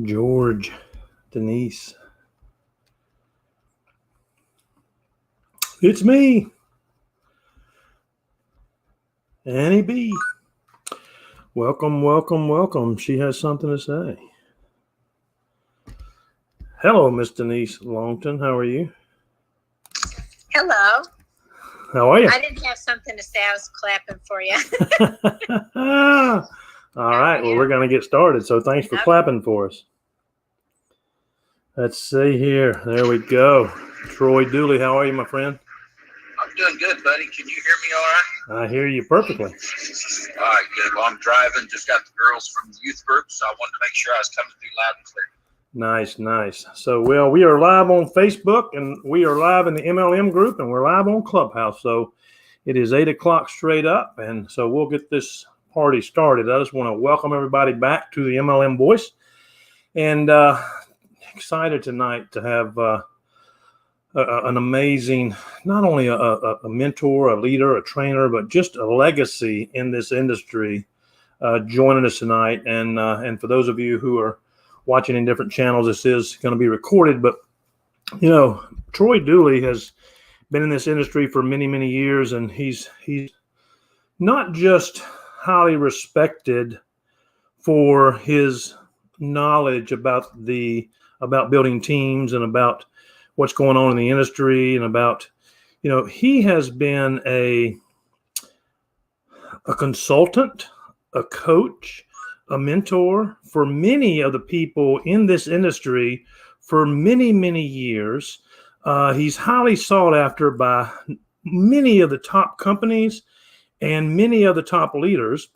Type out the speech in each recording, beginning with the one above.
George, Denise. It's me, Annie B. Welcome, welcome, welcome. She has something to say. Hello, Miss Denise Longton. How are you? Hello. How are you? I didn't have something to say. I was clapping for you. All right. Well, we're going to get started. So thanks for clapping for us. Let's see here. There we go. Troy Dooley, how are you, my friend? I'm doing good, buddy. Can you hear me all right? I hear you perfectly. All right, good. Well, I'm driving. Just got the girls from the youth group, so I wanted to make sure I was coming through loud and clear. Nice, nice. So, well, we are live on Facebook, and we are live in the MLM group, and we're live on Clubhouse. So it is 8 o'clock straight up, and so we'll get this party started. I just want to welcome everybody back to the MLM Voice, and excited tonight to have an amazing, not only a mentor, a leader, a trainer, but just a legacy in this industry joining us tonight. And for those of you who are watching in different channels, this is going to be recorded. But, you know, Troy Dooley has been in this industry for many, many years, and he's not just highly respected for his knowledge about building teams and about what's going on in the industry, and about, you know, he has been a consultant, a coach, a mentor for many of the people in this industry for many, many years. He's highly sought after by many of the top companies and many of the top leaders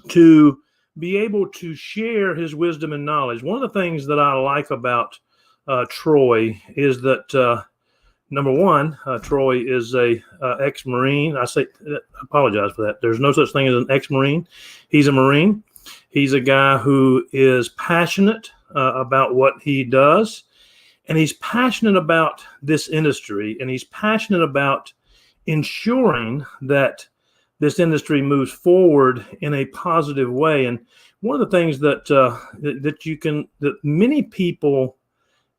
to be able to share his wisdom and knowledge. One of the things that I like about Troy is that number one, Troy is a ex-Marine. I apologize for that. There's no such thing as an ex-Marine. He's a Marine. He's a guy who is passionate about what he does, and he's passionate about this industry, and he's passionate about ensuring that this industry moves forward in a positive way. And one of the things that many people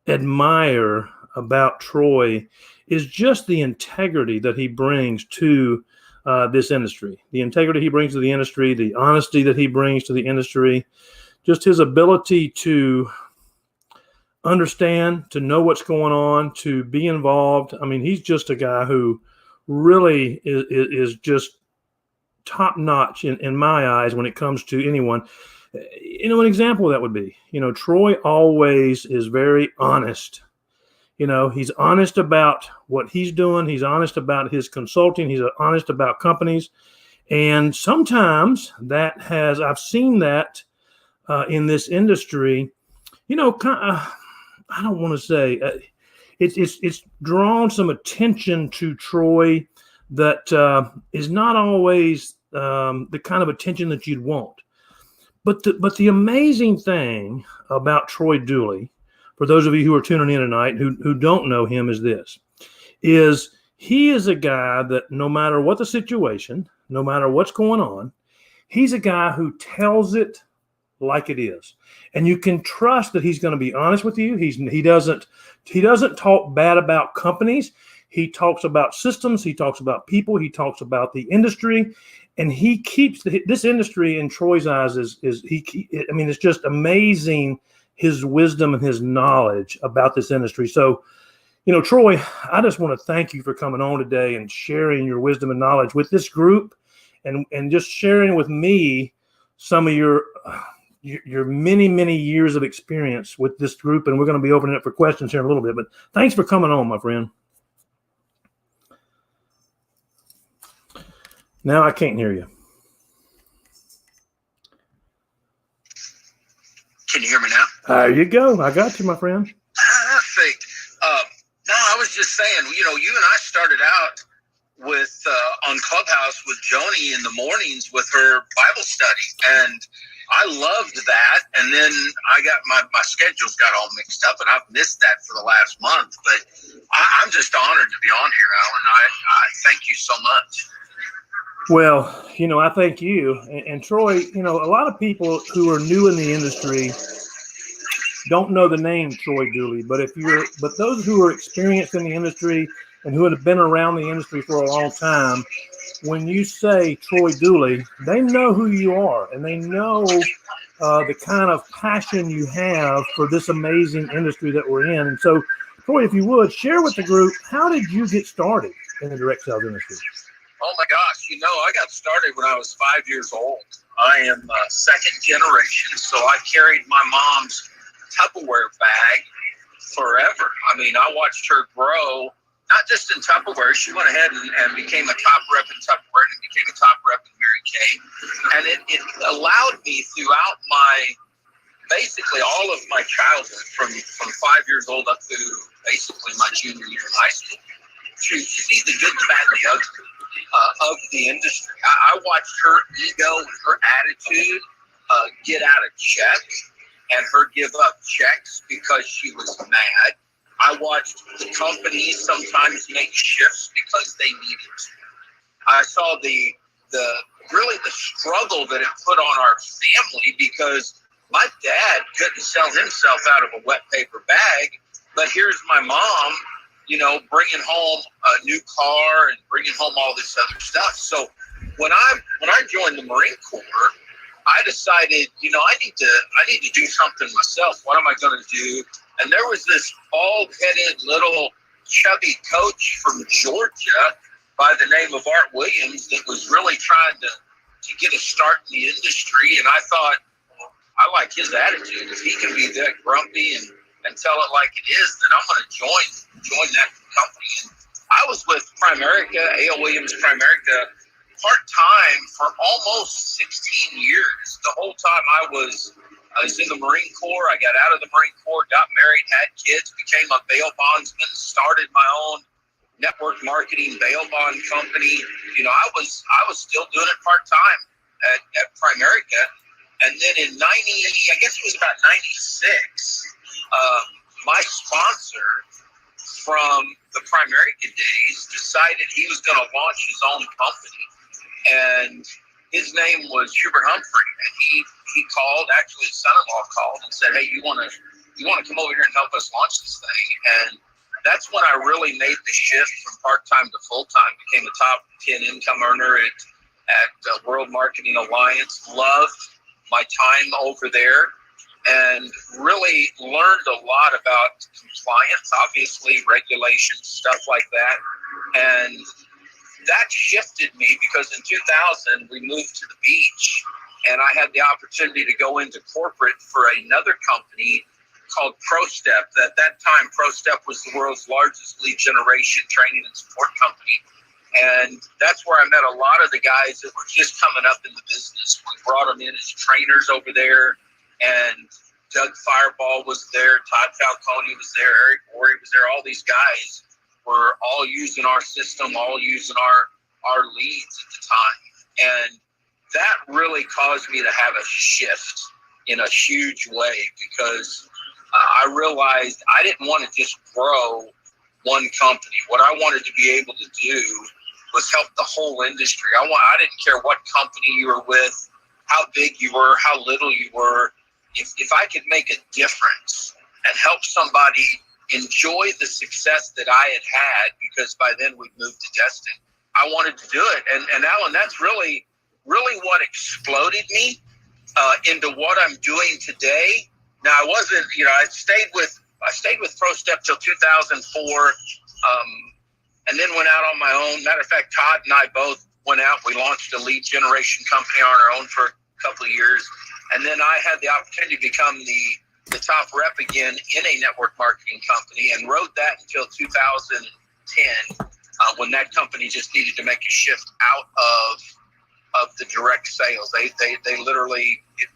admire about Troy is just the integrity that he brings to this industry, the integrity he brings to the industry, the honesty that he brings to the industry, just his ability to understand, to know what's going on, to be involved. I mean, he's just a guy who really is just top notch in my eyes when it comes to anyone. You know, an example of that would be, you know, Troy always is very honest. You know, he's honest about what he's doing. He's honest about his consulting. He's honest about companies. And sometimes I've seen that in this industry, you know, I don't want to say it's drawn some attention to Troy that is not always the kind of attention that you'd want. But the amazing thing about Troy Dooley, for those of you who are tuning in tonight who don't know him, is he is a guy that no matter what the situation, no matter what's going on, he's a guy who tells it like it is. And you can trust that he's going to be honest with you. He doesn't talk bad about companies. He talks about systems. He talks about people. He talks about the industry. And he keeps this industry in Troy's eyes it's just amazing, his wisdom and his knowledge about this industry. So, you know, Troy, I just want to thank you for coming on today and sharing your wisdom and knowledge with this group, and just sharing with me some of your many, many years of experience with this group. And we're going to be opening it for questions here in a little bit, but thanks for coming on, my friend. Now I can't hear you. Can you hear me now? There you go. I got you, my friend. Perfect. No, I was just saying, you know, you and I started out with on Clubhouse with Joni in the mornings with her Bible study, and I loved that. And then I got my schedules got all mixed up, and I've missed that for the last month. But I'm just honored to be on here, Alan. I thank you so much. Well, you know, I thank you. And Troy, you know, a lot of people who are new in the industry don't know the name Troy Dooley, but those who are experienced in the industry and who have been around the industry for a long time, when you say Troy Dooley, they know who you are, and they know the kind of passion you have for this amazing industry that we're in. And so, Troy, if you would, share with the group, how did you get started in the direct sales industry? Oh my gosh, I got started when I was 5 years old. I am second generation, so I carried my mom's Tupperware bag forever. I mean, I watched her grow, not just in Tupperware. She went ahead and became a top rep in Tupperware and became a top rep in Mary Kay. And it allowed me throughout basically all of my childhood, from 5 years old up to basically my junior year in high school, to see the good, the bad, the ugly of the industry. I watched her ego and her attitude get out of check, and her give up checks because she was mad. I watched the companies sometimes make shifts because they needed to. I saw the struggle that it put on our family, because my dad couldn't sell himself out of a wet paper bag, but here's my mom, bringing home a new car and bringing home all this other stuff. So when I joined the Marine Corps, I decided, I need to do something myself. What am I going to do? And there was this bald-headed little chubby coach from Georgia by the name of Art Williams that was really trying to get a start in the industry. And I thought, I like his attitude. If he can be that grumpy and tell it like it is, then I'm going to join that company. And I was with Primerica, A.L. Williams Primerica, part-time for almost 16 years. The whole time I was in the Marine Corps. I got out of the Marine Corps, got married, had kids, became a bail bondsman, started my own network marketing bail bond company. I was still doing it part-time at Primerica. And then in I guess it was about 96, my sponsor from the Primerica days decided he was going to launch his own company. And his name was Hubert Humphrey. And he called, actually his son-in-law called and said, hey, you want to come over here and help us launch this thing? And that's when I really made the shift from part-time to full-time, became a top 10 income earner at World Marketing Alliance. Loved my time over there and really learned a lot about compliance, obviously, regulations, stuff like that. And that shifted me because in 2000, we moved to the beach, and I had the opportunity to go into corporate for another company called ProStep. At that time, ProStep was the world's largest lead generation training and support company. And that's where I met a lot of the guys that were just coming up in the business. We brought them in as trainers over there, and Doug Fireball was there, Todd Falcone was there, Eric Worre was there. All these guys were all using our system, all using our leads at the time. And that really caused me to have a shift in a huge way, because I realized I didn't want to just grow one company. What I wanted to be able to do was help the whole industry. I didn't care what company you were with, how big you were, how little you were. If I could make a difference and help somebody enjoy the success that I had, because by then we'd moved to Destin, I wanted to do it. And Alan, that's really what exploded me into what I'm doing today. Now, I wasn't, I stayed with ProStep till 2004, and then went out on my own. Matter of fact, Todd and I both went out. We launched a lead generation company on our own for a couple of years, and then I had the opportunity to become the top rep again in a network marketing company, and rode that until 2010, when that company just needed to make a shift out of the direct sales. They literally, it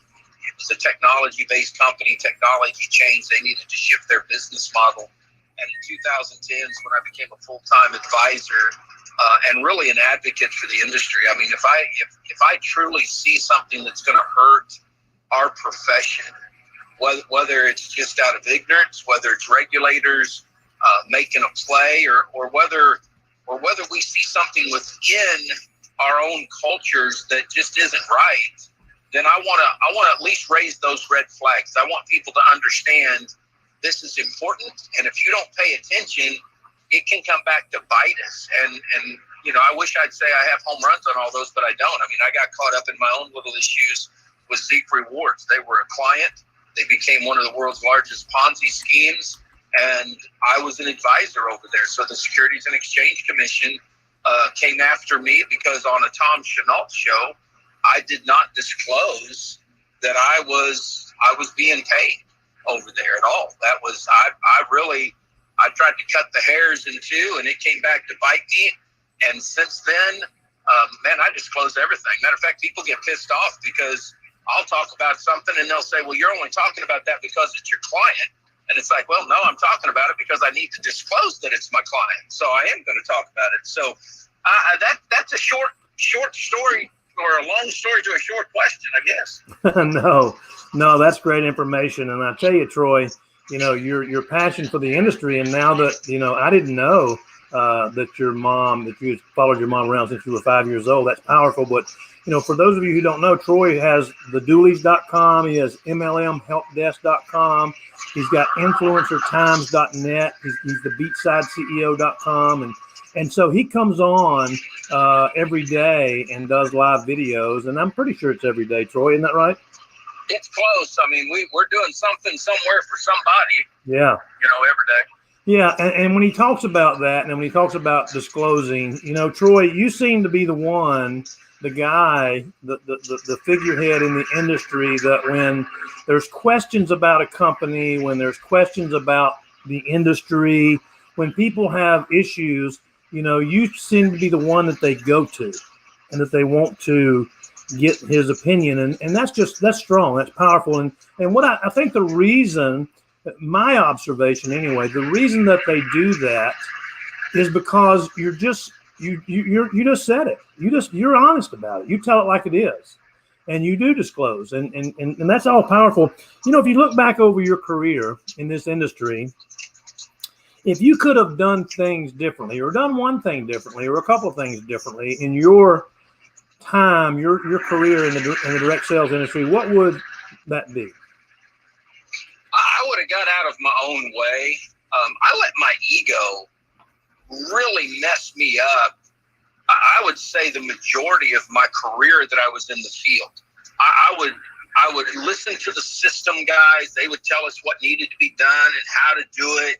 was a technology-based company, technology changed. They needed to shift their business model. And in 2010 is when I became a full-time advisor and really an advocate for the industry. I mean, if I truly see something that's going to hurt our profession, whether it's just out of ignorance, whether it's regulators making a play, or whether we see something within our own cultures that just isn't right, then I want to at least raise those red flags. I want people to understand this is important, and if you don't pay attention, it can come back to bite us. And I wish I'd say I have home runs on all those, but I don't. I mean, I got caught up in my own little issues with Zeke Rewards. They were a client. They became one of the world's largest Ponzi schemes, and I was an advisor over there. So the Securities and Exchange Commission came after me because on a Tom Chenault show, I did not disclose that I was being paid over there at all. That was I tried to cut the hairs in two, and it came back to bite me. And since then, I disclose everything. Matter of fact, people get pissed off because I'll talk about something and they'll say, well, you're only talking about that because it's your client. And it's like, well, no, I'm talking about it because I need to disclose that it's my client. So I am going to talk about it. So that's a short story, or a long story to a short question, I guess. No, that's great information. And I tell you, Troy, your passion for the industry, and now that, I didn't know that you had followed your mom around since you were 5 years old. That's powerful. But, for those of you who don't know, Troy has the Doolies.com. He has MLMHelpDesk.com. He's got InfluencerTimes.net. He's the BeachsideCEO.com. And so he comes on every day and does live videos. And I'm pretty sure it's every day, Troy. Isn't that right? It's close. I mean, we're doing something somewhere for somebody. Yeah. Every day. Yeah, and when he talks about that, and when he talks about disclosing, Troy, you seem to be the guy, the figurehead in the industry that when there's questions about a company, when there's questions about the industry, when people have issues, you seem to be the one that they go to and that they want to get his opinion. And that's strong. That's powerful. And what I think the reason, my observation anyway, the reason that they do that is because you just said it. You're honest about it. You tell it like it is, and you do disclose, and that's all powerful. If you look back over your career in this industry, if you could have done things differently, or done one thing differently, or a couple of things differently in your time, your career in the direct sales industry, what would that be? I would have got out of my own way. I let my ego really mess me up. I would say the majority of my career that I was in the field. I would listen to the system guys. They would tell us what needed to be done and how to do it.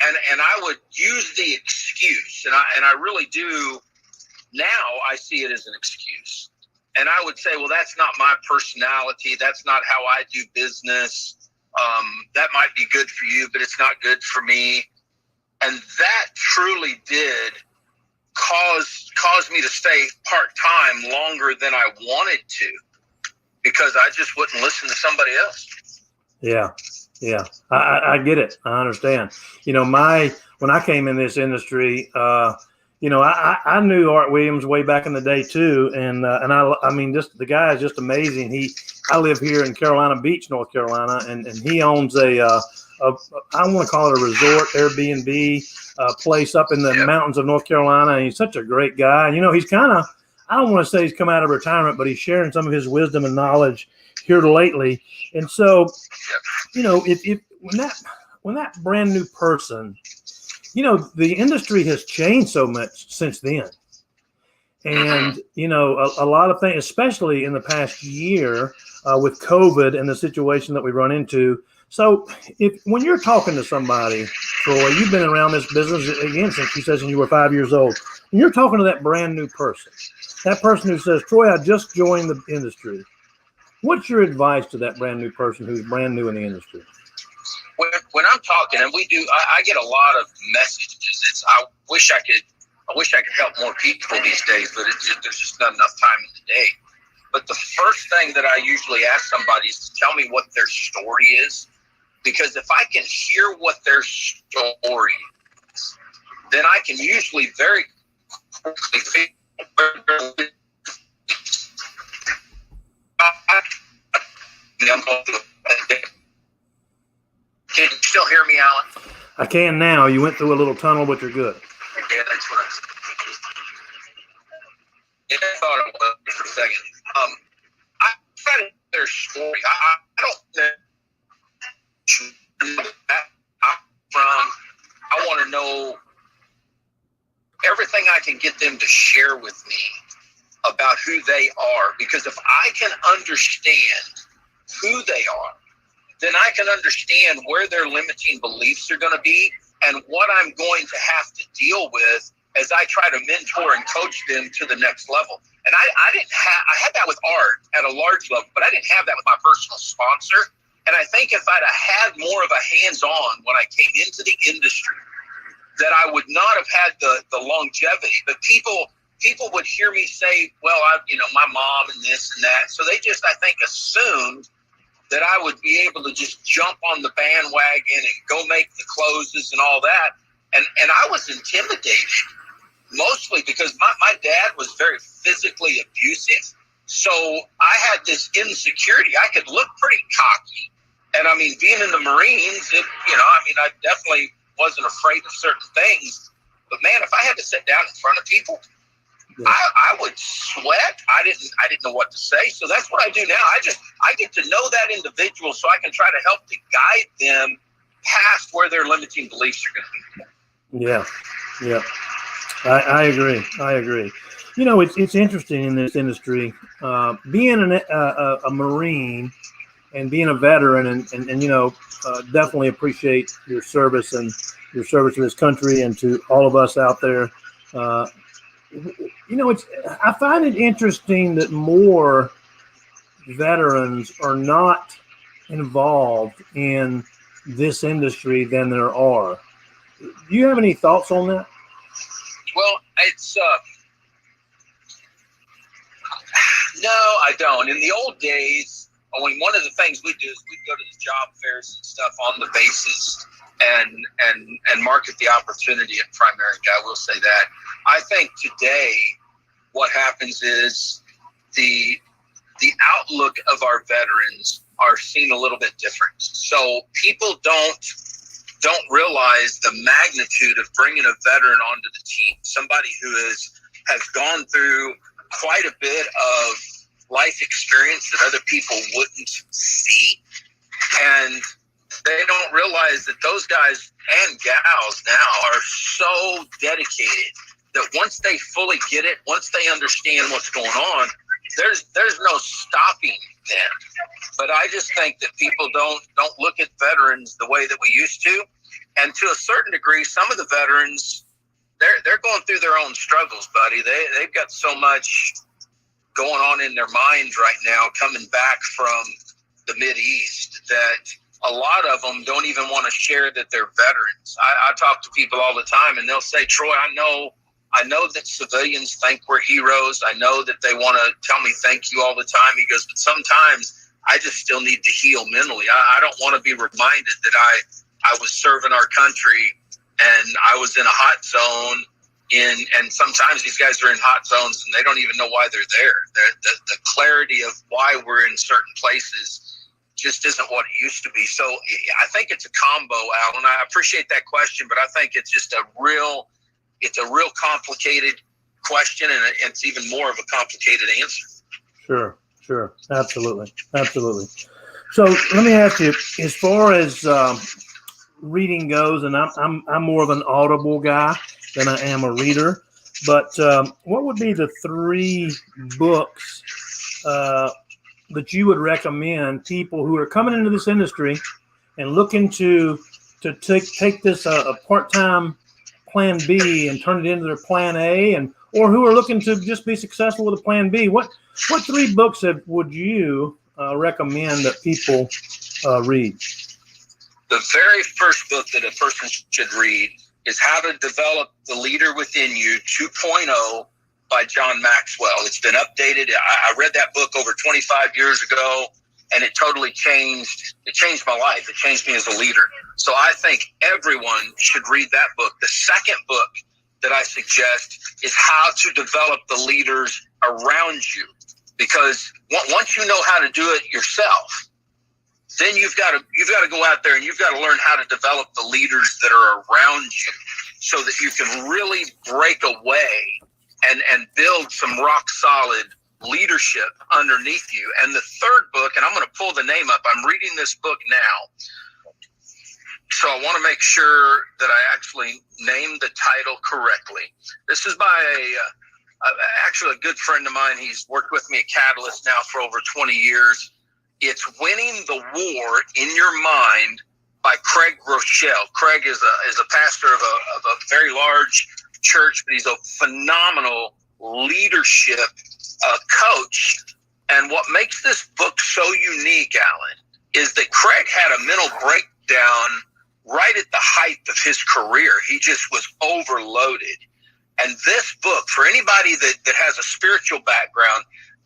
And I would use the excuse, and I really do. Now I see it as an excuse. And I would say, well, that's not my personality. That's not how I do business. That might be good for you, but it's not good for me. And that truly did cause me to stay part-time longer than I wanted to, because I just wouldn't listen to somebody else. Yeah. I get it. I understand. When I came in this industry, I knew Art Williams way back in the day too. And I mean, just the guy is just amazing. I live here in Carolina Beach, North Carolina, and he owns I want to call it a resort, Airbnb place up in the mountains of North Carolina. And he's such a great guy. And, he's I don't want to say he's come out of retirement, but he's sharing some of his wisdom and knowledge here lately. And so, when that brand new person, the industry has changed so much since then. And, a lot of things, especially in the past year with COVID and the situation that we run into. So when you're talking to somebody, Troy, you've been around this business again since you said you were 5 years old. When you're talking to that brand new person, that person who says, Troy, I just joined the industry. What's your advice to that brand new person who's brand new in the industry? When I'm talking, and I get a lot of messages. I wish I could help more people these days, but there's just not enough time in the day. But the first thing that I usually ask somebody is to tell me what their story is, because if I can hear what their story is, then I can usually very quickly figure. Can you still hear me, Alan? I can now. You went through a little tunnel, but you're good. Yeah, that's what I said. Yeah, I thought it was for a second. their story. I don't know I want to know everything I can get them to share with me about who they are, because if I can understand who they are, then I can understand where their limiting beliefs are going to be and what I'm going to have to deal with as I try to mentor and coach them to the next level. And I had that with art at a large level, but I didn't have that with my personal sponsor. And I think if I'd have had more of a hands-on when I came into the industry, that I would not have had the longevity. But people would hear me say, well, my mom and this and that. So they just, I think, assumed that I would be able to just jump on the bandwagon and go make the closes and all that. And I was intimidated, mostly because my dad was very physically abusive. So I had this insecurity. I could look pretty cocky. And I mean, being in the Marines, I definitely wasn't afraid of certain things. But man, if I had to sit down in front of people, yeah. I would sweat. I didn't know what to say. So that's what I do now. I get to know that individual so I can try to help to guide them past where their limiting beliefs are going to be. Yeah. I agree. It's interesting in this industry, being a Marine and being a veteran, and definitely appreciate your service and your service to this country and to all of us out there. I find it interesting that more veterans are not involved in this industry than there are. Do you have any thoughts on that? Well, it's no, I don't. In the old days, one of the things we do is we go to the job fairs and stuff on the bases and market the opportunity at primary. I will say that. I think today what happens is the outlook of our veterans are seen a little bit different. So people don't realize the magnitude of bringing a veteran onto the team, somebody who has gone through quite a bit of life experience that other people wouldn't see. And they don't realize that those guys and gals now are so dedicated that once they fully get it, once they understand what's going on, there's no stopping them. But I just think that people don't look at veterans the way that we used to. And to a certain degree, some of the veterans, they're going through their own struggles, buddy. They've got so much going on in their minds right now, coming back from the Mideast, that a lot of them don't even want to share that they're veterans. I talk to people all the time, and they'll say, Troy, I know that civilians think we're heroes. I know that they want to tell me thank you all the time. He goes, but sometimes I just still need to heal mentally. I don't want to be reminded that I was serving our country and I was in a hot zone. And sometimes these guys are in hot zones and they don't even know why they're there. The clarity of why we're in certain places just isn't what it used to be. So I think it's a combo, Alan. I appreciate that question, but I think it's just a real complicated question, and it's even more of a complicated answer. Sure. Absolutely. So let me ask you, as far as reading goes, and I'm more of an audible guy than I am a reader, but what would be the 3 books that you would recommend people who are coming into this industry and looking to take this a part-time plan B and turn it into their plan A, or who are looking to just be successful with a plan B? What 3 books would you recommend that people read? The very first book that a person should read is How to Develop the Leader Within You 2.0 by John Maxwell. It's been updated. I read that book over 25 years ago, and it totally changed my life. It changed me as a leader. So I think everyone should read that book. The second book that I suggest is How to Develop the Leaders Around You, because once you know how to do it yourself, then you've got to go out there and you've got to learn how to develop the leaders that are around you so that you can really break away and build some rock solid leadership underneath you. And the third book, and I'm going to pull the name up. I'm reading this book now, so I want to make sure that I actually name the title correctly. This is by actually a good friend of mine. He's worked with me at Catalyst now for over 20 years. It's Winning the War in Your Mind by Craig Rochelle. Craig is a pastor of a very large church, but he's a phenomenal leadership coach. And what makes this book so unique, Alan, is that Craig had a mental breakdown right at the height of his career. He just was overloaded. And this book, for anybody that has a spiritual background,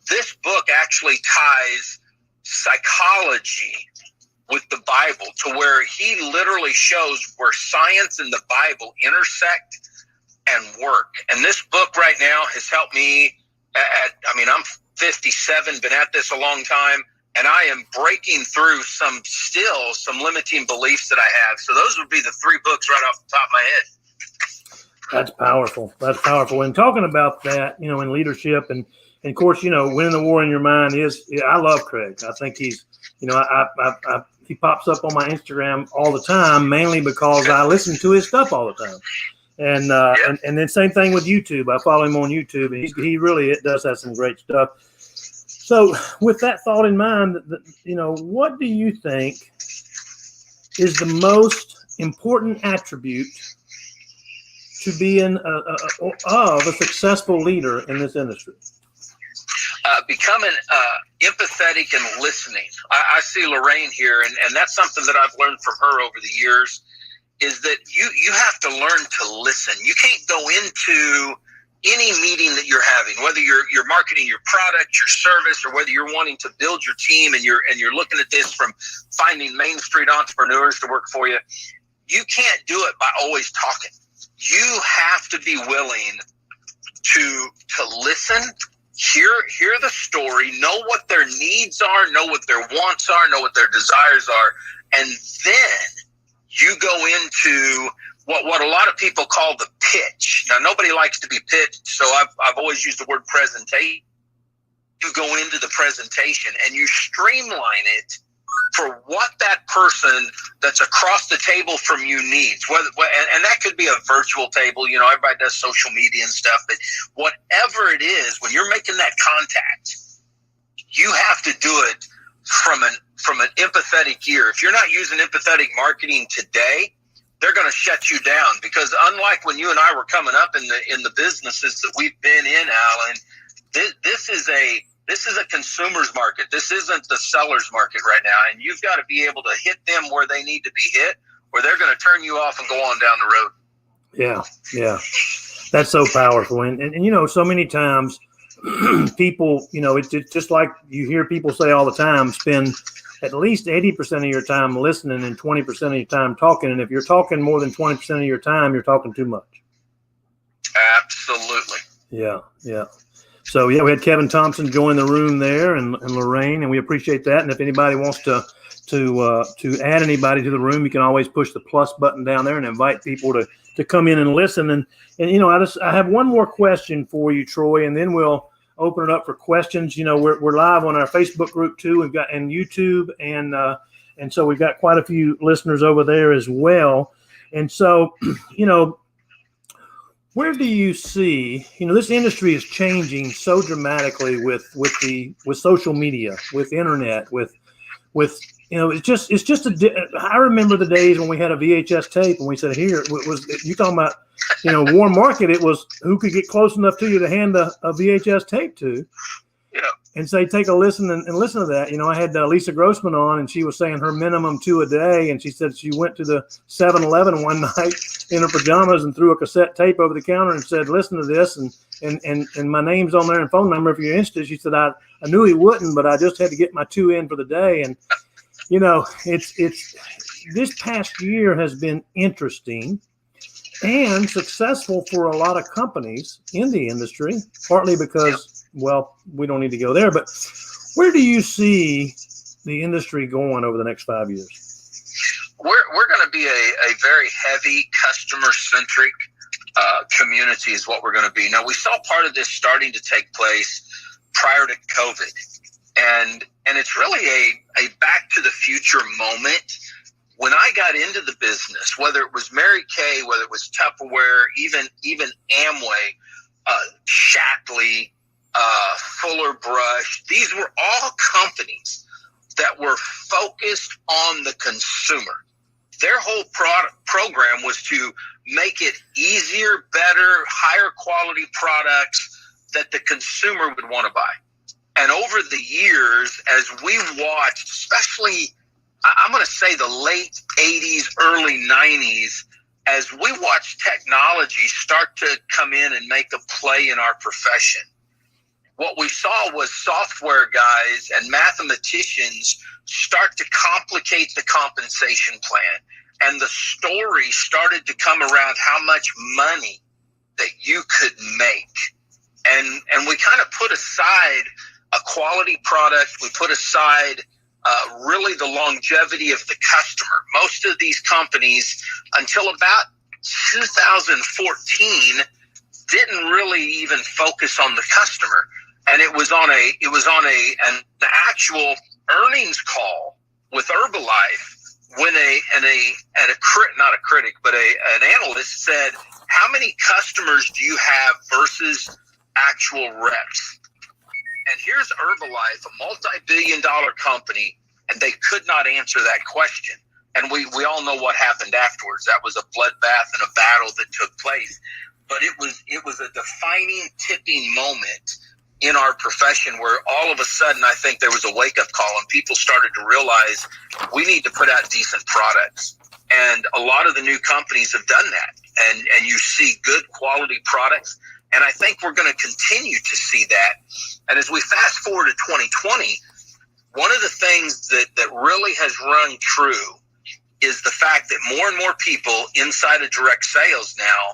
this book actually ties psychology with the Bible to where he literally shows where science and the Bible intersect and work. And this book right now has helped me I'm 57, been at this a long time, and I am breaking through some limiting beliefs that I have. So those would be the three books right off the top of my head. That's powerful. That's powerful. And talking about that, in leadership and of course, Winning the War in Your Mind I love Craig. I think he's, he pops up on my Instagram all the time, mainly because I listen to his stuff all the time. And then same thing with YouTube. I follow him on YouTube, and he really does have some great stuff. So with that thought in mind, what do you think is the most important attribute to being a successful leader in this industry? Becoming empathetic and listening. I see Lorraine here, and that's something that I've learned from her over the years, is that you have to learn to listen. You can't go into any meeting that you're having, whether you're marketing your product, your service, or whether you're wanting to build your team and you're looking at this from finding Main Street entrepreneurs to work for you. You can't do it by always talking. You have to be willing to listen, hear the story, know what their needs are, know what their wants are, know what their desires are, and then you go into what a lot of people call the pitch. Now, nobody likes to be pitched, so I've always used the word presentation. You go into the presentation and you streamline it for what that person that's across the table from you needs. And that could be a virtual table. Everybody does social media and stuff, but whatever it is, when you're making that contact, you have to do it from an empathetic ear. If you're not using empathetic marketing today, they're going to shut you down, because unlike when you and I were coming up in the businesses that we've been in, Alan, this is a consumer's market. This isn't the seller's market right now, and you've got to be able to hit them where they need to be hit, or they're going to turn you off and go on down the road. Yeah, that's so powerful, and so many times people, it's just like you hear people say all the time, spend at least 80% of your time listening and 20% of your time talking. And if you're talking more than 20% of your time, you're talking too much. Absolutely. Yeah. So, we had Kevin Thompson join the room there and Lorraine, and we appreciate that. And if anybody wants to add anybody to the room, you can always push the plus button down there and invite people to come in and listen. And I have one more question for you, Troy, and then we'll open it up for questions. We're live on our Facebook group too. We've got and YouTube, and so we've got quite a few listeners over there as well. And so, where do you see, this industry is changing so dramatically with social media, with internet, with it's just I remember the days when we had a VHS tape and we said, here, you talking about, warm market, it was who could get close enough to you to hand a VHS tape to. Yeah. And say, take a listen and listen to that. I had Lisa Grossman on, and she was saying her minimum 2 a day. And she said she went to the 7-Eleven one night in her pajamas and threw a cassette tape over the counter and said, listen to this. And my name's on there and phone number if you're interested. She said, I knew he wouldn't, but I just had to get my 2 in for the day. And, it's this past year has been interesting and successful for a lot of companies in the industry, partly because, we don't need to go there, but where do you see the industry going over the next 5 years? We're going to be a very heavy customer-centric community is what we're going to be. Now, we saw part of this starting to take place prior to COVID. And it's really a back to the future moment. When I got into the business, whether it was Mary Kay, whether it was Tupperware, even Amway, Shackley, Fuller Brush, these were all companies that were focused on the consumer. Their whole program was to make it easier, better, higher quality products that the consumer would want to buy. And over the years, as we watched, especially, I'm going to say the late 80s, early 90s, as we watched technology start to come in and make a play in our profession, what we saw was software guys and mathematicians start to complicate the compensation plan. And the story started to come around how much money that you could make. And we kind of put aside a quality product. We put aside really the longevity of the customer. Most of these companies, until about 2014, didn't really even focus on the customer. And it was on an actual earnings call with Herbalife when an analyst said, how many customers do you have versus actual reps? And here's Herbalife, a multi-billion-dollar company, and they could not answer that question. And we all know what happened afterwards. That was a bloodbath and a battle that took place. But it was a defining, tipping moment in our profession where all of a sudden I think there was a wake-up call and people started to realize we need to put out decent products. And a lot of the new companies have done that. And you see good quality products. And I think we're going to continue to see that. And as we fast forward to 2020, one of the things that really has rung true is the fact that more and more people inside of direct sales now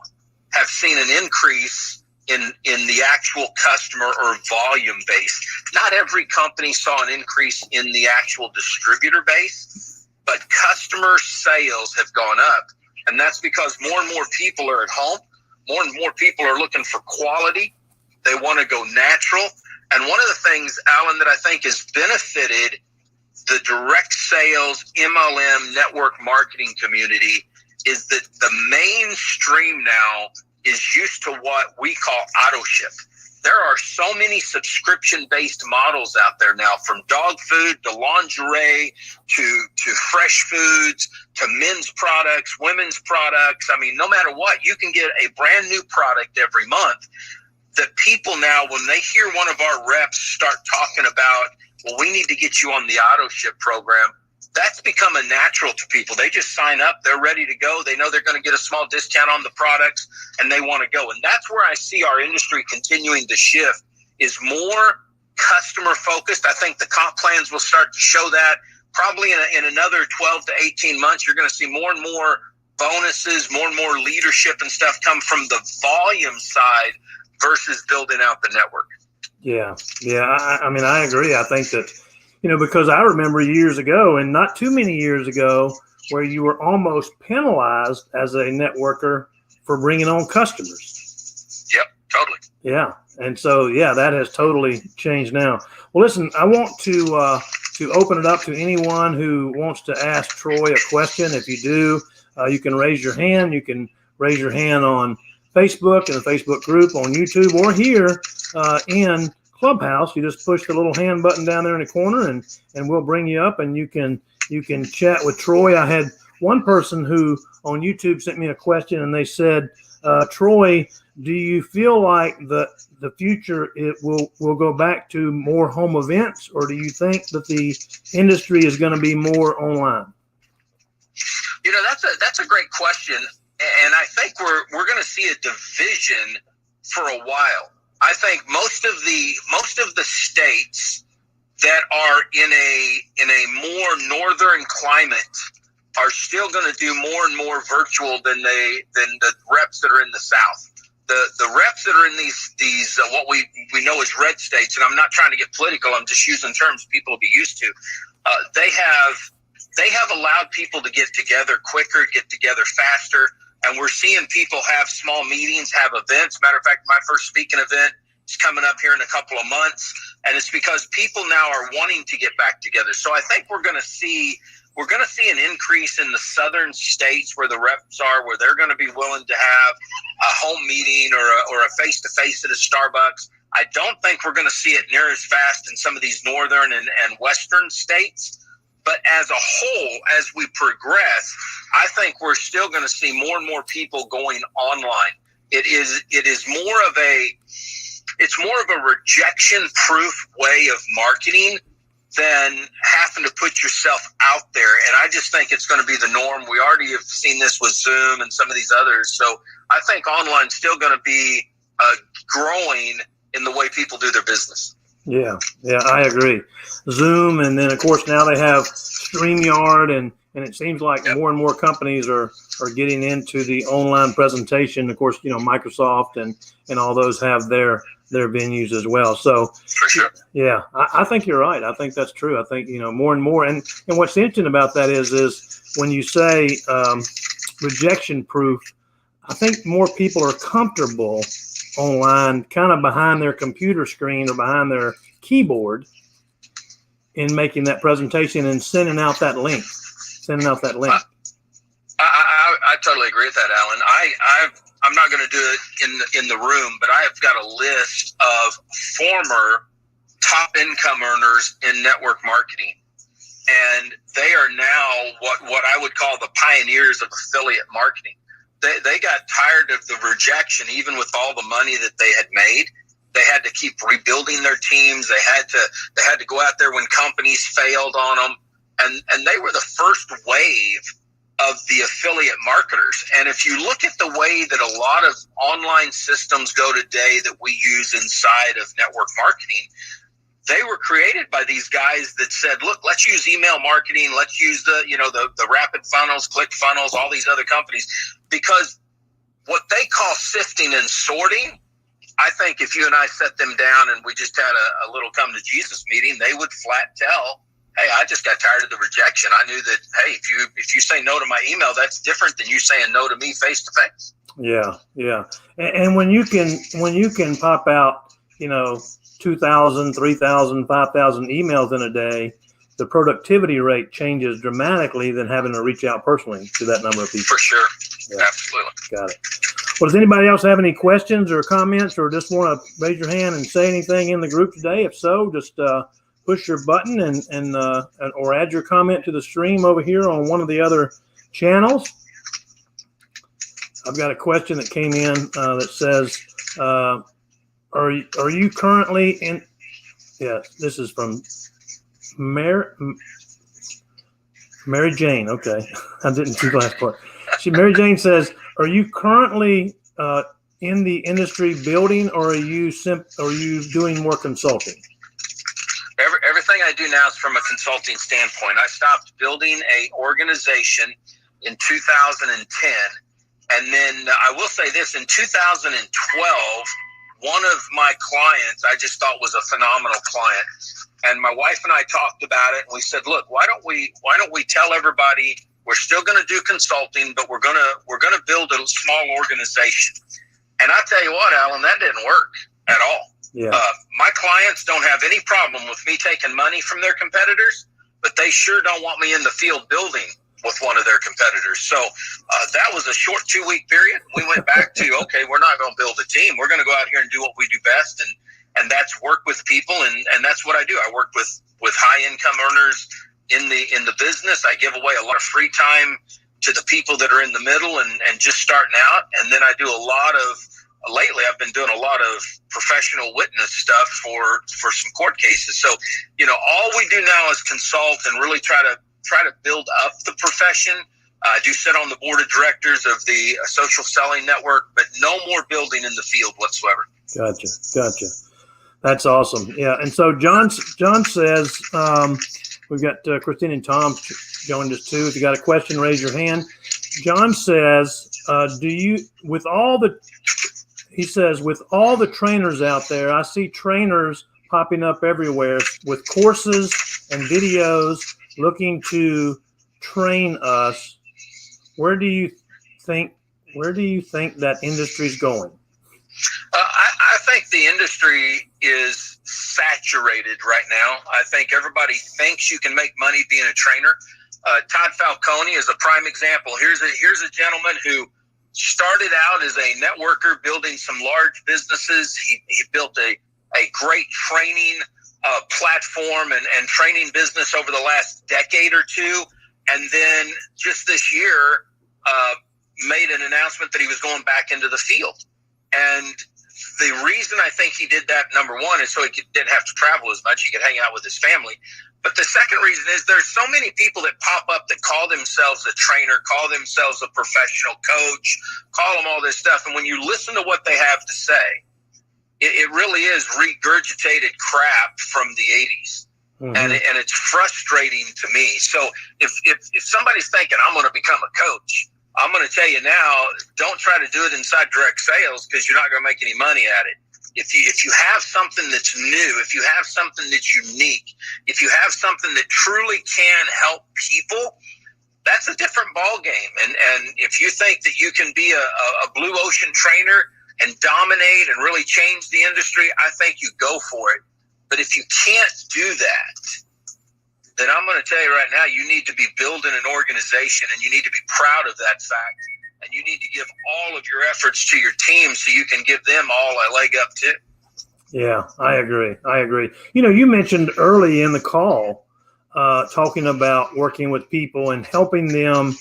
have seen an increase in the actual customer or volume base. Not every company saw an increase in the actual distributor base, but customer sales have gone up. And that's because more and more people are at home. More and more people are looking for quality. They want to go natural. And one of the things, Alan, that I think has benefited the direct sales MLM network marketing community is that the mainstream now is used to what we call auto ship. There are so many subscription-based models out there now, from dog food to lingerie to fresh foods to men's products, women's products. I mean, no matter what, you can get a brand new product every month. That people now, when they hear one of our reps start talking about, well, we need to get you on the auto ship program, that's become a natural to people. They just sign up. They're ready to go. They know they're going to get a small discount on the products, and they want to go. And that's where I see our industry continuing to shift, is more customer focused. I think the comp plans will start to show that. Probably in another 12 to 18 months, you're going to see more and more bonuses, more and more leadership and stuff come from the volume side versus building out the network. Yeah. I mean, I agree. I think that, because I remember years ago, and not too many years ago, where you were almost penalized as a networker for bringing on customers. Yep, totally. Yeah. And so, that has totally changed now. Well, listen, I want to open it up to anyone who wants to ask Troy a question. If you do, you can raise your hand. You can raise your hand on Facebook, in the Facebook group, on YouTube, or here in Clubhouse. You just push the little hand button down there in the corner, and we'll bring you up, and you can chat with Troy. I had one person who on YouTube sent me a question, and they said, Troy, do you feel like the future it will go back to more home events, or do you think that the industry is going to be more online? That's a great question. And I think we're going to see a division for a while. I think most of the states that are in a more northern climate are still going to do more and more virtual than the reps that are in the South. The reps that are in these what we know as red states, and I'm not trying to get political, I'm just using terms people will be used to. They have allowed people to get together quicker, get together faster. And we're seeing people have small meetings, have events. Matter of fact, my first speaking event coming up here in a couple of months, and it's because people now are wanting to get back together. So I think we're going to see an increase in the southern states where the reps are, where they're going to be willing to have a home meeting or a face-to-face at a Starbucks. I don't think we're going to see it near as fast in some of these northern and western states. But as a whole, as we progress, I think we're still going to see more and more people going online. It is more of a rejection-proof way of marketing than having to put yourself out there. And I just think it's going to be the norm. We already have seen this with Zoom and some of these others. So I think online's still going to be growing in the way people do their business. Yeah, I agree. Zoom, and then of course now they have StreamYard, and it seems like more and more companies are getting into the online presentation. Of course, Microsoft and all those have their venues as well. So for sure. Yeah, I think you're right. I think that's true. I think, more and more. And what's interesting about that is when you say rejection proof, I think more people are comfortable online, kind of behind their computer screen or behind their keyboard in making that presentation and sending out that link. I totally agree with that, Alan. I'm not going to do it in the room, but I have got a list of former top income earners in network marketing, and they are now what I would call the pioneers of affiliate marketing. They got tired of the rejection, even with all the money that they had made. They had to keep rebuilding their teams. They had to go out there when companies failed on them, and they were the first wave of the affiliate marketers. And if you look at the way that a lot of online systems go today that we use inside of network marketing, they were created by these guys that said, look, let's use email marketing. Let's use the rapid funnels, click funnels, all these other companies, because what they call sifting and sorting, I think if you and I set them down and we just had a little come to Jesus meeting, they would flat tell, hey, I just got tired of the rejection. I knew that, hey, if you say no to my email, that's different than you saying no to me face to face. Yeah. And when you can pop out, 2,000, 3,000, 5,000 emails in a day, the productivity rate changes dramatically than having to reach out personally to that number of people. For sure. Yeah. Absolutely. Got it. Well, does anybody else have any questions or comments, or just want to raise your hand and say anything in the group today? If so, just push your button and or add your comment to the stream over here on one of the other channels. I've got a question that came in that says, are you currently in? Yeah, this is from Mary Jane. Okay, I didn't see the last part. Mary Jane says, are you currently in the industry building, or are you doing more consulting? Everything I do now is from a consulting standpoint. I stopped building a organization in 2010. And then I will say this, in 2012, one of my clients I just thought was a phenomenal client. And my wife and I talked about it, and we said, look, why don't we tell everybody we're still going to do consulting, but we're going to build a small organization. And I tell you what, Alan, that didn't work at all. Yeah. My clients don't have any problem with me taking money from their competitors, but they sure don't want me in the field building with one of their competitors. So that was a short 2-week period. We went back to, okay, we're not going to build a team. We're going to go out here and do what we do best. And that's work with people. And that's what I do. I work with high income earners in the business. I give away a lot of free time to the people that are in the middle and just starting out. And then I do lately I've been doing a lot of professional witness stuff for some court cases. So, all we do now is consult and really try to build up the profession. I do sit on the board of directors of the Social Selling Network, but no more building in the field whatsoever. Gotcha. That's awesome. Yeah. And so John says, we've got Christine and Tom joined us too. If you got a question, raise your hand. John says, with all the trainers out there, I see trainers popping up everywhere with courses and videos looking to train us. Where do you think that industry's going? I think the industry is saturated right now. I think everybody thinks you can make money being a trainer. Todd Falcone is a prime example. Here's a gentleman who started out as a networker building some large businesses. He built a great training platform and training business over the last decade or two. And then just this year made an announcement that he was going back into the field. And the reason I think he did that, number one, is so he didn't have to travel as much. He could hang out with his family. But the second reason is there's so many people that pop up that call themselves a trainer, call themselves a professional coach, call them all this stuff. And when you listen to what they have to say, it really is regurgitated crap from the 80s. Mm-hmm. And it's frustrating to me. So if somebody's thinking, I'm going to become a coach, I'm going to tell you now, don't try to do it inside direct sales because you're not going to make any money at it. If you have something that's new, if you have something that's unique, if you have something that truly can help people, that's a different ball game. And if you think that you can be a blue ocean trainer and dominate and really change the industry, I think you go for it. But if you can't do that, then I'm going to tell you right now, you need to be building an organization and you need to be proud of that fact. And you need to give all of your efforts to your team so you can give them all a leg up too. Yeah, I agree. You know, you mentioned early in the call talking about working with people and helping them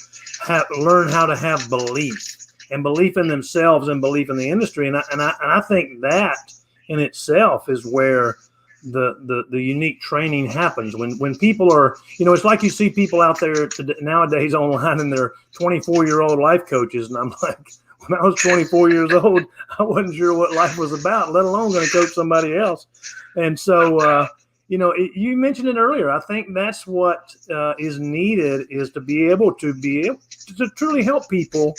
learn how to have belief in themselves and belief in the industry. And I think that in itself is where the unique training happens when people are, you know, it's like you see people out there nowadays online and they're 24-year-old life coaches. And I'm like, when I was 24 years old, I wasn't sure what life was about, let alone going to coach somebody else. And so, you know, you mentioned it earlier. I think that's what is needed is to be able to truly help people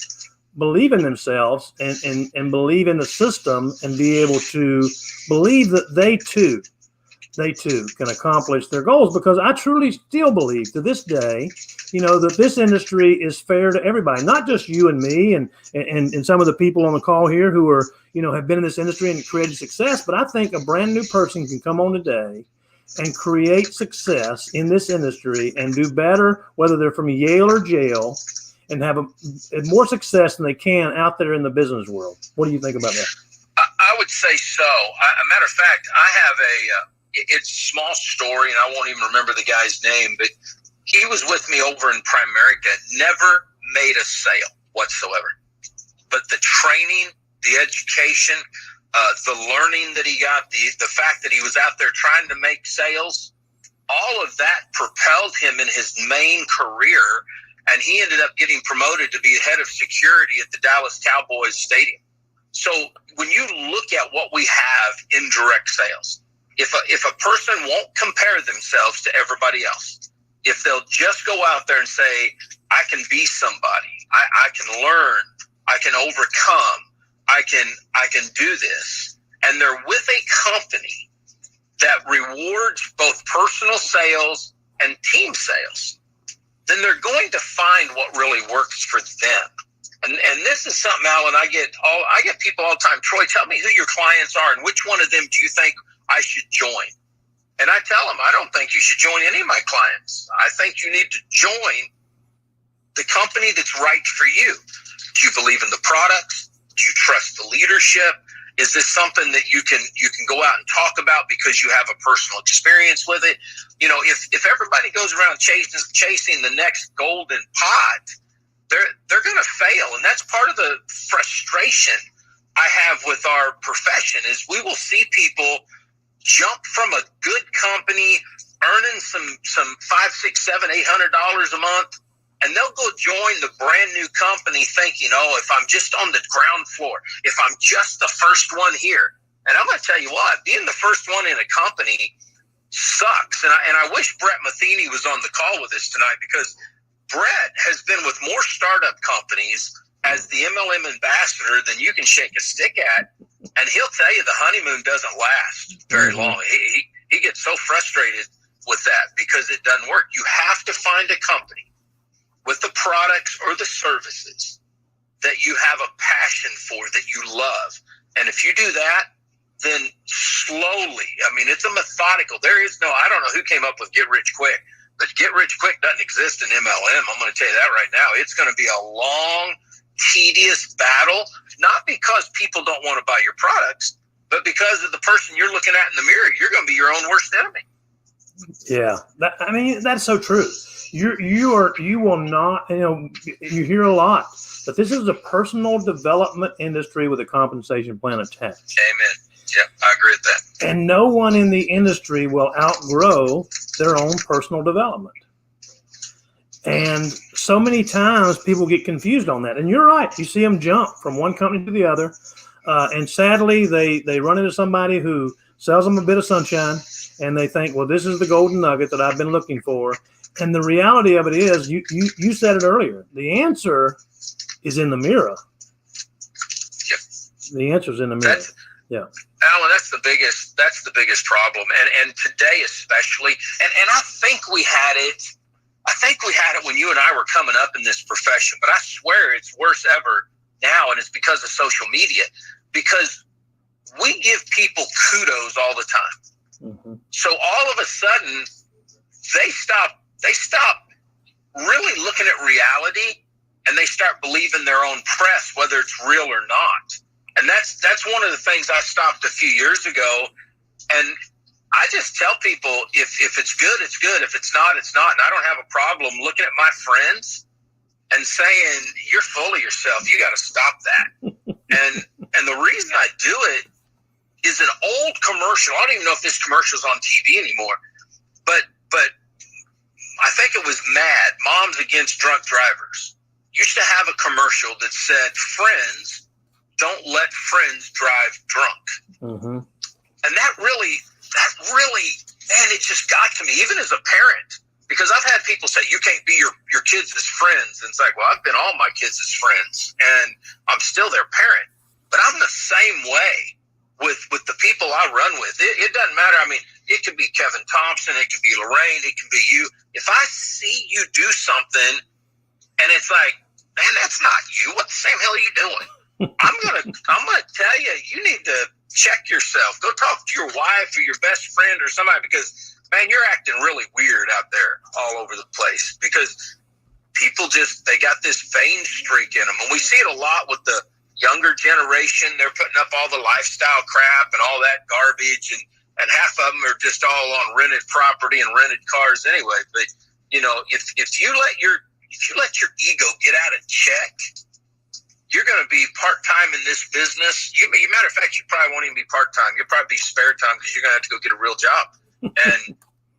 believe in themselves and believe in the system and be able to believe that they too can accomplish their goals, because I truly still believe to this day, you know, that this industry is fair to everybody, not just you and me and some of the people on the call here who are, you know, have been in this industry and created success. But I think a brand new person can come on today and create success in this industry and do better, whether they're from Yale or jail, and have more success than they can out there in the business world. What do you think about that? I would say so. A matter of fact, I have it's a small story, and I won't even remember the guy's name, but he was with me over in Primerica, never made a sale whatsoever. But the training, the education, the learning that he got, the fact that he was out there trying to make sales, all of that propelled him in his main career, and he ended up getting promoted to be head of security at the Dallas Cowboys Stadium. So when you look at what we have in direct sales, if a person won't compare themselves to everybody else, if they'll just go out there and say, I can be somebody, I can learn, I can overcome, I can do this, and they're with a company that rewards both personal sales and team sales, then they're going to find what really works for them. And this is something, Alan, I get people all the time, Troy, tell me who your clients are and which one of them do you think I should join? And I tell them, I don't think you should join any of my clients. I think you need to join the company that's right for you. Do you believe in the products? Do you trust the leadership? Is this something that you can go out and talk about because you have a personal experience with it? You know, if everybody goes around chasing the next golden pot, they're going to fail. And that's part of the frustration I have with our profession is we will see people jump from a good company earning some $500, $600, $700, $800 a month, and they'll go join the brand new company thinking, oh, if I'm just on the ground floor, if I'm just the first one here. And I'm going to tell you what, being the first one in a company sucks. And I wish Brett Matheny was on the call with us tonight, because Brett has been with more startup companies as the MLM ambassador than you can shake a stick at. And he'll tell you the honeymoon doesn't last very long. He gets so frustrated with that because it doesn't work. You have to find a company with the products or the services that you have a passion for, that you love. And if you do that, then slowly, I mean, it's a methodical. There is no, I don't know who came up with get rich quick, but get rich quick doesn't exist in MLM. I'm going to tell you that right now. It's going to be a long, tedious battle, not because people don't want to buy your products, but because of the person you're looking at in the mirror. You're going to be your own worst enemy. Yeah, I mean, that's so true. You will not, you hear a lot, but this is a personal development industry with a compensation plan attached. Amen. Yeah, I agree with that. And no one in the industry will outgrow their own personal development. And so many times people get confused on that. And you're right. You see them jump from one company to the other. And sadly, they run into somebody who sells them a bit of sunshine, and they think, well, this is the golden nugget that I've been looking for. And the reality of it is, you said it earlier, the answer is in the mirror. Yep. The answer is in the mirror. Alan, that's the biggest problem. And today especially, and I think we had it when you and I were coming up in this profession, but I swear it's worse ever now, and it's because of social media, because we give people kudos all the time. Mm-hmm. So all of a sudden they stop really looking at reality, and they start believing their own press, whether it's real or not. And that's one of the things I stopped a few years ago. And I just tell people, if it's good, it's good. If it's not, it's not. And I don't have a problem looking at my friends and saying, you're full of yourself. You got to stop that. and the reason I do it is an old commercial. I don't even know if this commercial's on TV anymore, but I think it was Mad, Moms Against Drunk Drivers. Used to have a commercial that said, friends, don't let friends drive drunk. Mm-hmm. And that really, man, it just got to me, even as a parent, because I've had people say, you can't be your kids as friends. And it's like, well, I've been all my kids as friends, and I'm still their parent. But I'm the same way with the people I run with. It doesn't matter. I mean, it could be Kevin Thompson, it could be Lorraine, it could be you. If I see you do something and it's like, man, that's not you. What the same hell are you doing? I'm gonna tell you, you need to check yourself. Go talk to your wife or your best friend or somebody, because, man, you're acting really weird out there all over the place, because people they got this vain streak in them. And we see it a lot with the younger generation. They're putting up all the lifestyle crap and all that garbage, and half of them are just all on rented property and rented cars anyway. But, if you let your ego get out of check, you're going to be part-time in this business. Matter of fact, you probably won't even be part-time. You'll probably be spare time, because you're going to have to go get a real job. And,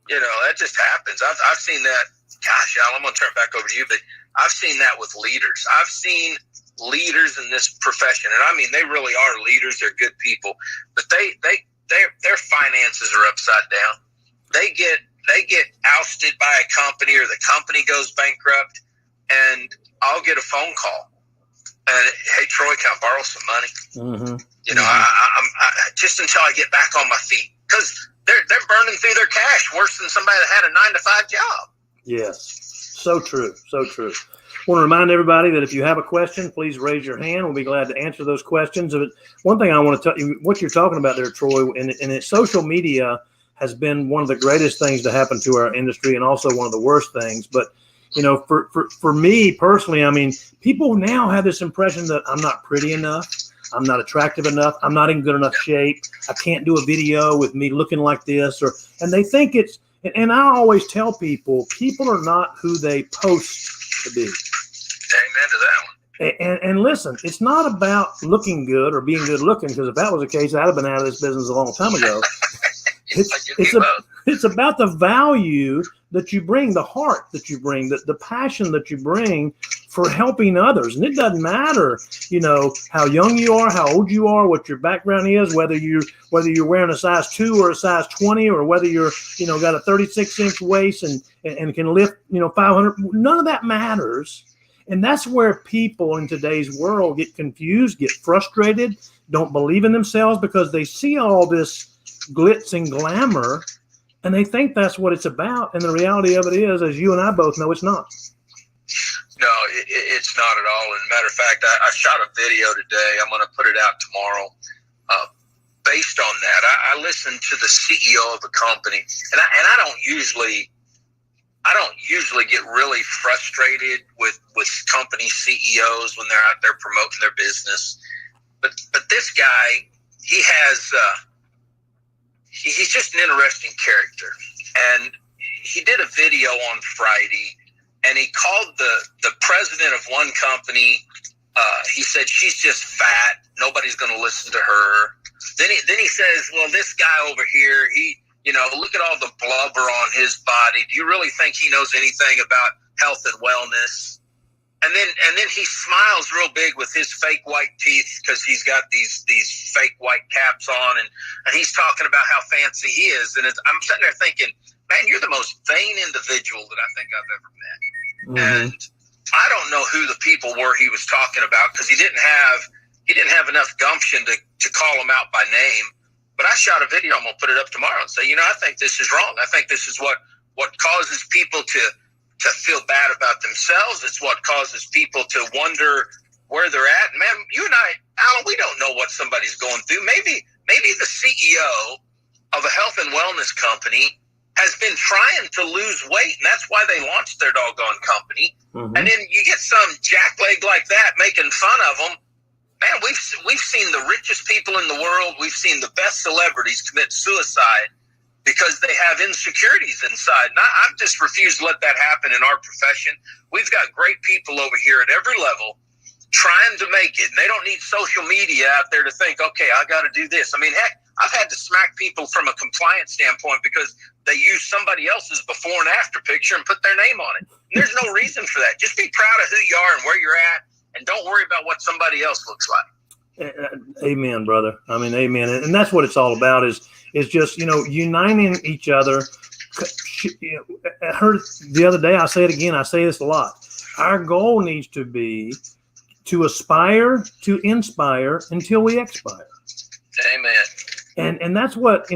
that just happens. I've seen that. Gosh, Al, I'm going to turn it back over to you, but I've seen that with leaders. I've seen leaders in this profession, and I mean, they really are leaders. They're good people, but their finances are upside down. They get ousted by a company, or the company goes bankrupt, and I'll get a phone call. And, hey, Troy, can I borrow some money? Mm-hmm. I just until I get back on my feet, because they're burning through their cash worse than somebody that had a 9-to-5 job. Yes, so true, so true. I want to remind everybody that if you have a question, please raise your hand. We'll be glad to answer those questions. But one thing I want to tell you, what you're talking about there, Troy, and social media has been one of the greatest things to happen to our industry, and also one of the worst things. But for me personally, I mean, people now have this impression that I'm not pretty enough, I'm not attractive enough, I'm not in good enough shape, I can't do a video with me looking like this, and they think it's. And I always tell people are not who they post to be. Amen to that one. And listen, it's not about looking good or being good looking, because if that was the case, I'd have been out of this business a long time ago. It's about the value that you bring, the heart that you bring, the passion that you bring for helping others. And it doesn't matter, how young you are, how old you are, what your background is, whether you're wearing a size 2 or a size 20, or whether you're, got a 36-inch waist and can lift, 500. None of that matters. And that's where people in today's world get confused, get frustrated, don't believe in themselves, because they see all this glitz and glamour, and they think that's what it's about. And the reality of it is, as you and I both know, it's not. No, it's not at all. And matter of fact, I shot a video today. I'm going to put it out tomorrow. based on that. I listen to the CEO of a company, and I don't usually get really frustrated with company CEOs when they're out there promoting their business. But this guy, he's just an interesting character. And he did a video on Friday, and he called the president of one company. He said, she's just fat. Nobody's going to listen to her. Then he says, well, this guy over here, look at all the blubber on his body. Do you really think he knows anything about health and wellness? And then he smiles real big with his fake white teeth because he's got these fake white caps on, and he's talking about how fancy he is. And I'm sitting there thinking, man, you're the most vain individual that I think I've ever met. Mm-hmm. And I don't know who the people were he was talking about because he didn't have enough gumption to call them out by name. But I shot a video. I'm going to put it up tomorrow and say, I think this is wrong. I think this is what causes people to feel bad about themselves. It's what causes people to wonder where they're at. Man, you and I, Alan, we don't know what somebody's going through. Maybe the CEO of a health and wellness company has been trying to lose weight, and that's why they launched their doggone company. Mm-hmm. And then you get some jackleg like that making fun of them. Man, we've seen the richest people in the world. We've seen the best celebrities commit suicide because they have insecurities inside. And I just refuse to let that happen in our profession. We've got great people over here at every level trying to make it, and they don't need social media out there to think, okay, I got to do this. I mean, heck, I've had to smack people from a compliance standpoint because they use somebody else's before and after picture and put their name on it. And there's no reason for that. Just be proud of who you are and where you're at, and don't worry about what somebody else looks like. Amen, brother. I mean, amen. And that's what it's all about is just, uniting each other. I heard the other day, I say it again, I say this a lot. Our goal needs to be to aspire to inspire until we expire. Amen. And that's what,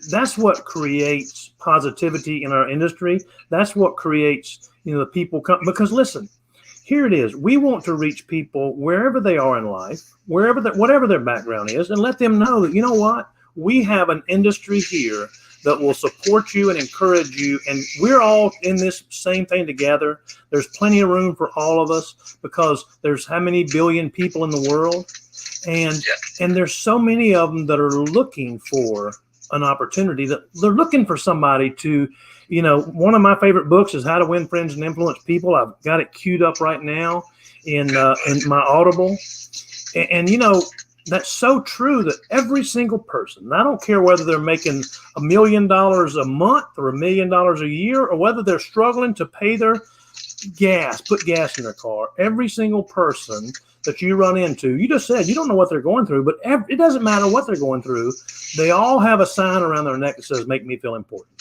that's what creates positivity in our industry. That's what creates, the people come, because listen, here it is. We want to reach people wherever they are in life, whatever their background is, and let them know that, you know what, we have an industry here that will support you and encourage you. And we're all in this same thing together. There's plenty of room for all of us because there's how many billion people in the world. And there's so many of them that are looking for an opportunity, that they're looking for somebody to, one of my favorite books is How to Win Friends and Influence People. I've got it queued up right now in my Audible. And that's so true that every single person, and I don't care whether they're making $1 million a month or $1 million a year, or whether they're struggling to pay their gas, put gas in their car, every single person that you run into, you just said you don't know what they're going through, but it doesn't matter what they're going through. They all have a sign around their neck that says, make me feel important.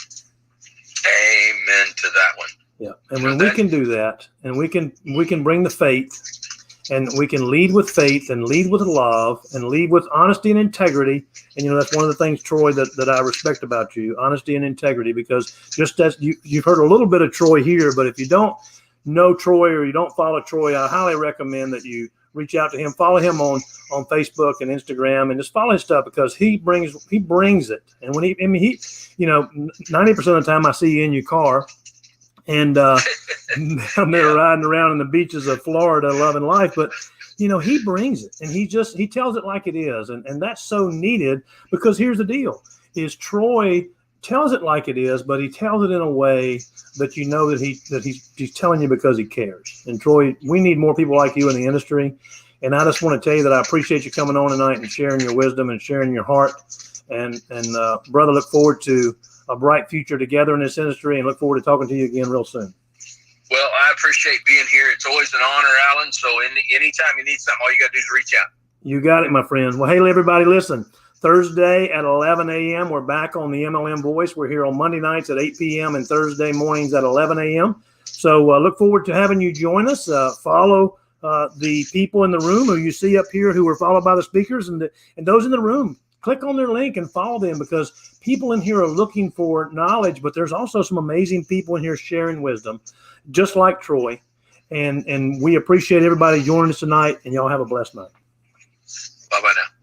Amen to that one. Yeah. And when we can do that, and we can bring the faith, and we can lead with faith and lead with love and lead with honesty and integrity. And, that's one of the things, Troy, that I respect about you, honesty and integrity, because just as you've heard a little bit of Troy here, but if you don't know Troy or you don't follow Troy, I highly recommend that you reach out to him, follow him on Facebook and Instagram, and just follow his stuff, because he brings it. And when he 90% of the time I see you in your car, and I'm there riding around in the beaches of Florida, loving life. But, he brings it, and he tells it like it is. And that's so needed, because here's the deal is Troy tells it like it is, but he tells it in a way that that he's telling you because he cares. And Troy, we need more people like you in the industry. And I just want to tell you that I appreciate you coming on tonight and sharing your wisdom and sharing your heart. And brother, look forward to a bright future together in this industry, and look forward to talking to you again real soon. Well, I appreciate being here. It's always an honor, Alan. So anytime you need something, all you got to do is reach out. You got it, my friends. Well, hey, everybody, listen. Thursday at 11 a.m., we're back on the MLM Voice. We're here on Monday nights at 8 p.m. and Thursday mornings at 11 a.m. So look forward to having you join us. Follow the people in the room who you see up here who are followed by the speakers, and those in the room. Click on their link and follow them, because people in here are looking for knowledge, but there's also some amazing people in here sharing wisdom, just like Troy. And we appreciate everybody joining us tonight, and y'all have a blessed night. Bye-bye now.